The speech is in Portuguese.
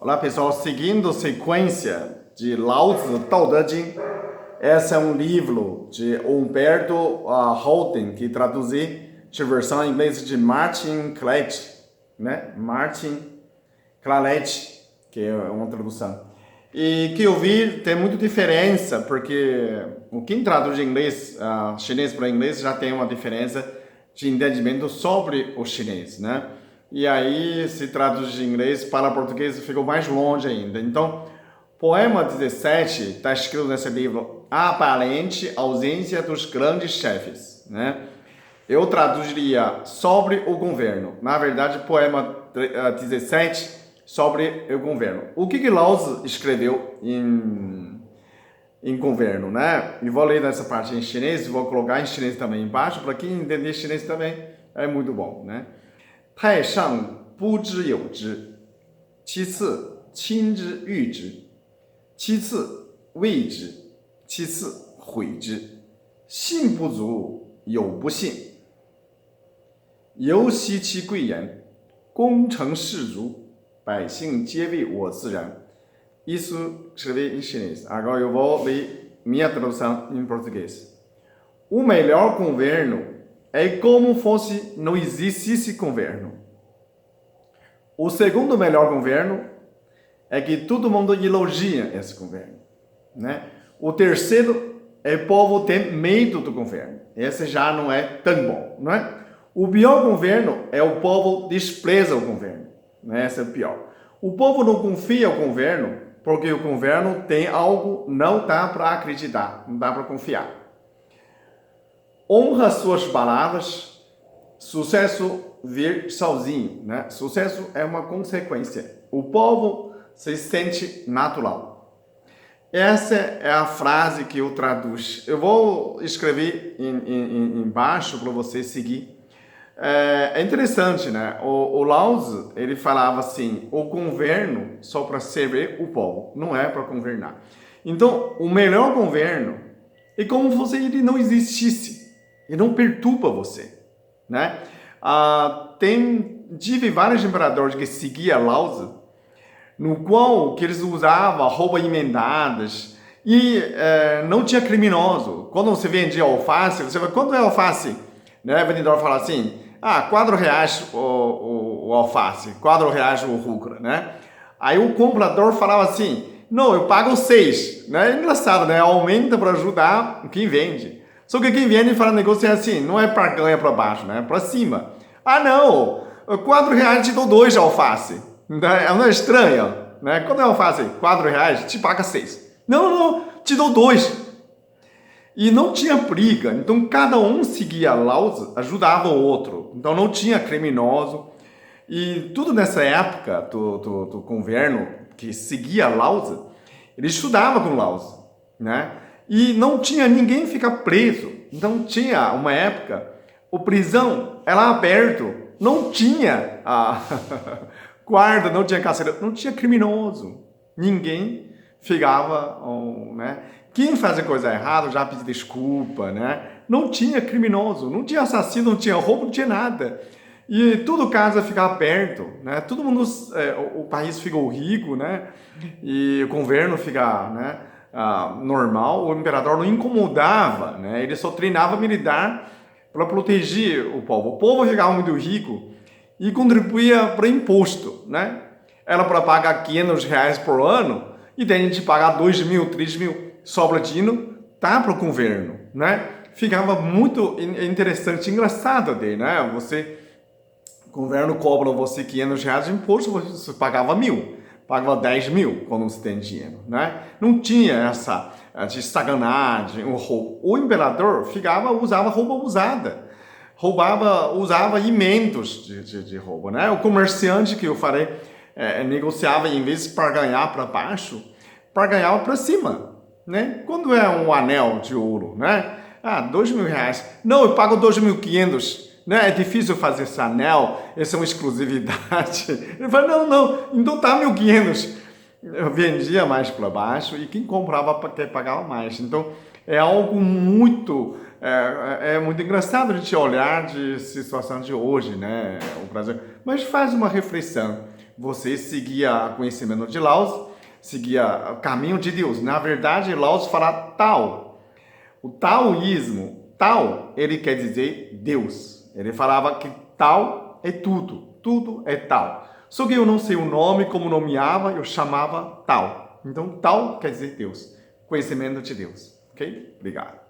Olá pessoal, seguindo a sequência de Lao Tzu Tao Te Ching, esse é um livro de Humberto Holden, que traduzi de versão em inglês de Martin Claret, né? Martin Claret, que é uma tradução. E que eu vi tem muita diferença, porque quem traduz de inglês, chinês para inglês já tem uma diferença de entendimento sobre o chinês, né? E aí, se traduz de inglês para português, ficou mais longe ainda. Então, poema 17 está escrito nesse livro, A Aparente Ausência dos Grandes Chefes, né? Eu traduziria sobre o governo. Na verdade, poema 17 sobre o governo. O que Lao Tzu escreveu em governo, né? E vou ler nessa parte em chinês, vou colocar em chinês também embaixo, para quem entender chinês também é muito bom, né? 太上不知有之，其次亲之誉之，其次畏之，其次毁之。信不足有不信，犹惜其贵言，功成事足，百姓皆为我自然。Isso escrevi em chinês. Agora eu vou ler minha tradução em português. O melhor governo é como fosse não existisse governo. O segundo melhor governo é que todo mundo elogia esse governo, né? O terceiro é o povo tem medo do governo. Esse já não é tão bom, não é? O pior governo é o povo despreza o governo, né? Esse é o pior. O povo não confia no governo porque o governo tem algo não dá para acreditar, não dá para confiar. Honra suas palavras, sucesso vir sozinho, né? Sucesso é uma consequência. O povo se sente natural. Essa é a frase que eu traduzo. Eu vou escrever embaixo para você seguir. É interessante, né? O Lao Tzu, ele falava assim, o governo só para servir o povo, não é para governar. Então, o melhor governo é como se ele não existisse. E não perturba você, né? Tive vários imperadores que seguiam Lao Tzu, no qual que eles usavam roupas emendadas e não tinha criminoso. Quando você vendia alface, você fala, quanto é alface? Né? O vendedor fala assim, R$4 o alface, R$4 o rúcula, né? Aí o comprador falava assim, não, eu pago 6, né? É engraçado, né? Aumenta para ajudar quem vende. Só que quem vem e fala negócio é assim, não é para ganhar para baixo, né? Para cima. Não, R$4 te dou 2 de alface. Não é estranho, né? Quando é alface, R$4 te paga 6. Não, te dou 2. E não tinha briga, então cada um seguia Lao Tzu, ajudava o outro. Então não tinha criminoso. E tudo nessa época do governo que seguia Lao Tzu, ele estudava com Lao Tzu, né? E não tinha ninguém ficar preso. Então tinha uma época, a prisão era aberto, não tinha guarda, não tinha carcereiro, não tinha criminoso. Ninguém ficava, né? Quem fazia coisa errada já pedia desculpa, né? Não tinha criminoso, não tinha assassino, não tinha roubo, não tinha nada. E tudo casa ficava perto, né? Todo mundo, o país ficou rico, né? E o governo fica, né? Normal, o imperador não incomodava, né? Ele só treinava militar para proteger o povo. O povo ficava muito rico e contribuía para imposto, né? Era para pagar R$500 por ano e tem gente pagar 2.000, 3.000, sobra dinheiro, tá para o governo, né? Ficava muito interessante, engraçado até, né? O governo cobra você R$500 de imposto, você pagava 1.000. Pagava 10.000 quando você tem dinheiro, né? Não tinha essa de sacanagem, o roubo. O imperador usava roupa usada, usava emendos de roubo, né? O comerciante que eu falei negociava em vez para ganhar para baixo, para ganhar para cima, né? Quando é um anel de ouro, né? R$2.000. Não, eu pago 2.500. Né? É difícil fazer esse anel, essa é uma exclusividade. Ele falou, não, então tá 1.500. Eu vendia mais para baixo e quem comprava até pagava mais. Então é algo muito, muito engraçado a gente olhar de situação de hoje, né? O Brasil. Mas faz uma reflexão. você seguia o conhecimento de Laos, seguia o caminho de Deus. Na verdade, Laos fala Tao. O taoísmo, Tao, ele quer dizer Deus. Ele falava que Tao é tudo, tudo é Tao. Só que eu não sei o nome, como nomeava, eu chamava Tao. Então, Tao quer dizer Deus, conhecimento de Deus. Ok? Obrigado.